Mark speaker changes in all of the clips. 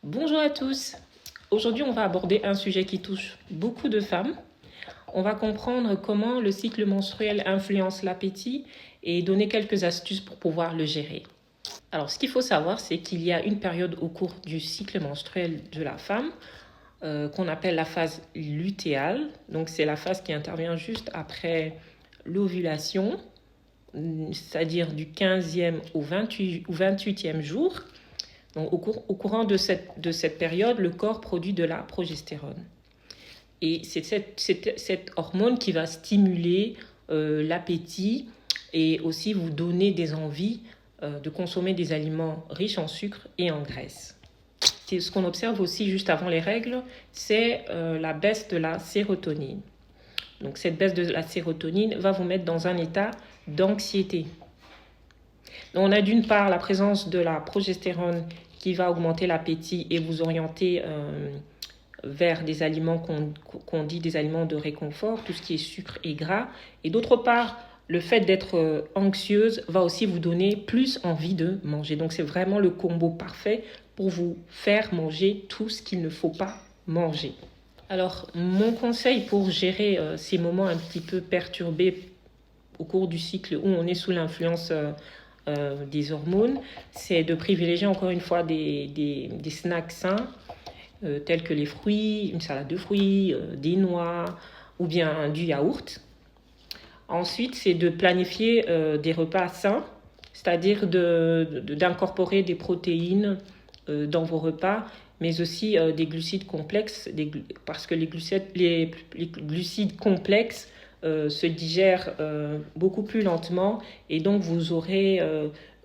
Speaker 1: Bonjour à tous. Aujourd'hui, on va aborder un sujet qui touche beaucoup de femmes. On va comprendre comment le cycle menstruel influence l'appétit et donner quelques astuces pour pouvoir le gérer. Alors, ce qu'il faut savoir, c'est qu'il y a une période au cours du cycle menstruel de la femme qu'on appelle la phase lutéale. Donc, c'est la phase qui intervient juste après l'ovulation, c'est-à-dire du 15e au 28e jour. Donc, au courant de cette période, le corps produit de la progestérone. Et c'est cette hormone qui va stimuler l'appétit et aussi vous donner des envies de consommer des aliments riches en sucre et en graisse. Ce qu'on observe aussi juste avant les règles, c'est la baisse de la sérotonine. Donc cette baisse de la sérotonine va vous mettre dans un état d'anxiété. Donc on a d'une part la présence de la progestérone qui va augmenter l'appétit et vous orienter vers des aliments qu'on dit des aliments de réconfort, tout ce qui est sucre et gras. Et d'autre part, le fait d'être anxieuse va aussi vous donner plus envie de manger. Donc c'est vraiment le combo parfait pour vous faire manger tout ce qu'il ne faut pas manger. Alors mon conseil pour gérer ces moments un petit peu perturbés au cours du cycle où on est sous l'influence des hormones, c'est de privilégier encore une fois des snacks sains tels que les fruits, une salade de fruits, des noix ou bien du yaourt. Ensuite, c'est de planifier des repas sains, c'est-à-dire d'incorporer des protéines dans vos repas, mais aussi des glucides complexes, parce que les glucides complexes se digèrent beaucoup plus lentement et donc vous aurez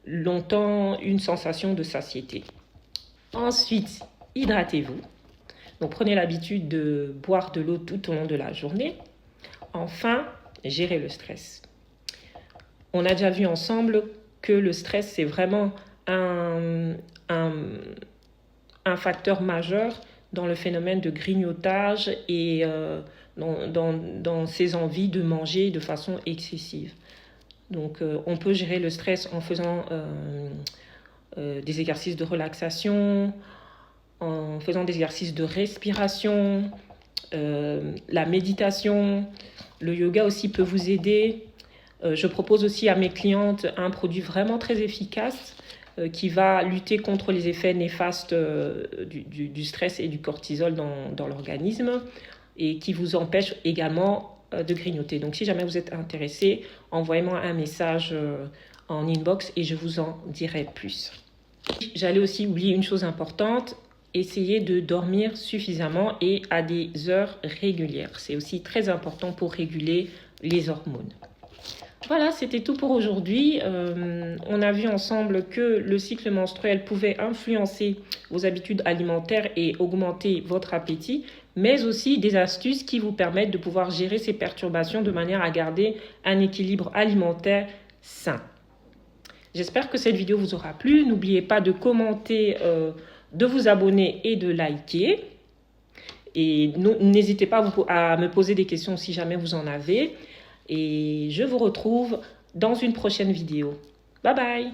Speaker 1: longtemps une sensation de satiété. Ensuite, hydratez-vous. Donc prenez l'habitude de boire de l'eau tout au long de la journée. Enfin, gérez le stress. On a déjà vu ensemble que le stress, c'est vraiment un facteur majeur dans le phénomène de grignotage et dans ses envies de manger de façon excessive. Donc on peut gérer le stress en faisant des exercices de relaxation, en faisant des exercices de respiration, la méditation. Le yoga aussi peut vous aider. Je propose aussi à mes clientes un produit vraiment très efficace qui va lutter contre les effets néfastes du stress et du cortisol dans l'organisme et qui vous empêche également de grignoter. Donc si jamais vous êtes intéressé, envoyez-moi un message en inbox et je vous en dirai plus. J'allais aussi oublier une chose importante, essayez de dormir suffisamment et à des heures régulières. C'est aussi très important pour réguler les hormones. Voilà, c'était tout pour aujourd'hui. On a vu ensemble que le cycle menstruel pouvait influencer vos habitudes alimentaires et augmenter votre appétit, mais aussi des astuces qui vous permettent de pouvoir gérer ces perturbations de manière à garder un équilibre alimentaire sain. J'espère que cette vidéo vous aura plu. N'oubliez pas de commenter, de vous abonner et de liker. Et n'hésitez pas à me poser des questions si jamais vous en avez. Et je vous retrouve dans une prochaine vidéo. Bye bye!